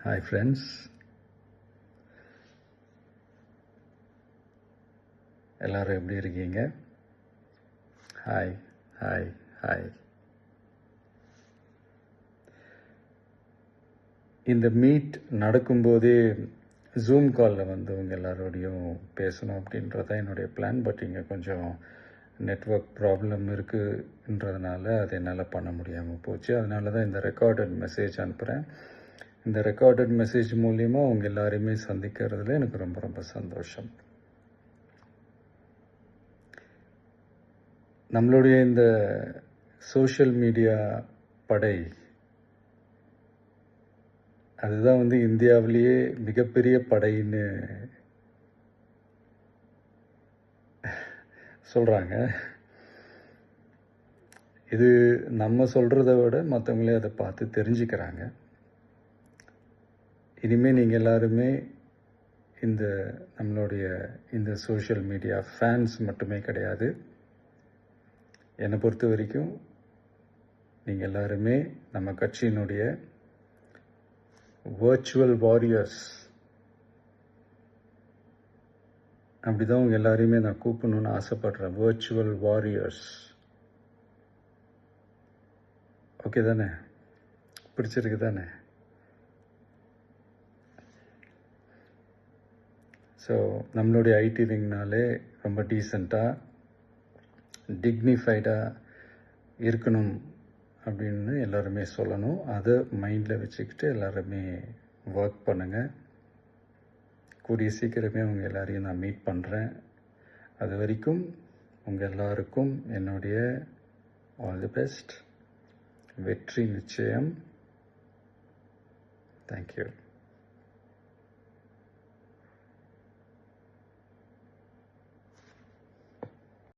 Hi friends, எல்லாரும் எப்படி இருக்கீங்க? Hi hi hi. இந்த மீட் நடக்கும்போதே ஜூம் காலில் வந்து உங்கள் எல்லாரோடையும் பேசணும் அப்படின்றது தான் என்னுடைய பிளான். பட் இங்கே கொஞ்சம் நெட்வொர்க் ப்ராப்ளம் இருக்குன்றதுனால அது என்னால் பண்ண முடியாமல் போச்சு. அதனால தான் இந்த ரெக்கார்டட் மெசேஜ் அனுப்புகிறேன். இந்த ரெக்கார்டட் மெசேஜ் மூலிமா உங்கள் எல்லாரையுமே சந்திக்கிறதுல எனக்கு ரொம்ப ரொம்ப சந்தோஷம். நம்மளுடைய இந்த சோஷியல் மீடியா படை அதுதான் வந்து இந்தியாவிலேயே மிகப்பெரிய படைன்னு சொல்கிறாங்க. இது நம்ம சொல்கிறத விட மற்றவங்களே அதை பார்த்து தெரிஞ்சுக்கிறாங்க. இனிமேல் நீங்கள் எல்லாருமே நம்மளுடைய இந்த சோஷியல் மீடியா ஃபேன்ஸ் மட்டுமே கிடையாது. என்னை பொறுத்த வரைக்கும் நீங்கள் எல்லாருமே நம்ம கட்சியினுடைய வர்ச்சுவல் வாரியர்ஸ். அப்படி தான் உங்கள் எல்லாரையுமே நான் கூப்பிடணுன்னு ஆசைப்படுறேன். Virtual warriors. ஓகே தானே? பிடிச்சிருக்கு தானே? ஸோ நம்மளுடைய ஐடி விங்னாலே ரொம்ப டீசெண்டாக டிக்னிஃபைடாக இருக்கணும் அப்படின்னு எல்லாருமே சொல்லணும். அதை மைண்டில் வச்சுக்கிட்டு எல்லாருமே ஒர்க் பண்ணுங்கள். கூடிய சீக்கிரமே உங்கள் எல்லாரையும் நான் மீட் பண்ணுறேன். அது வரைக்கும் உங்கள் எல்லாருக்கும் என்னுடைய ஆல் தி பெஸ்ட். வெற்றி நிச்சயம். தேங்க்யூ.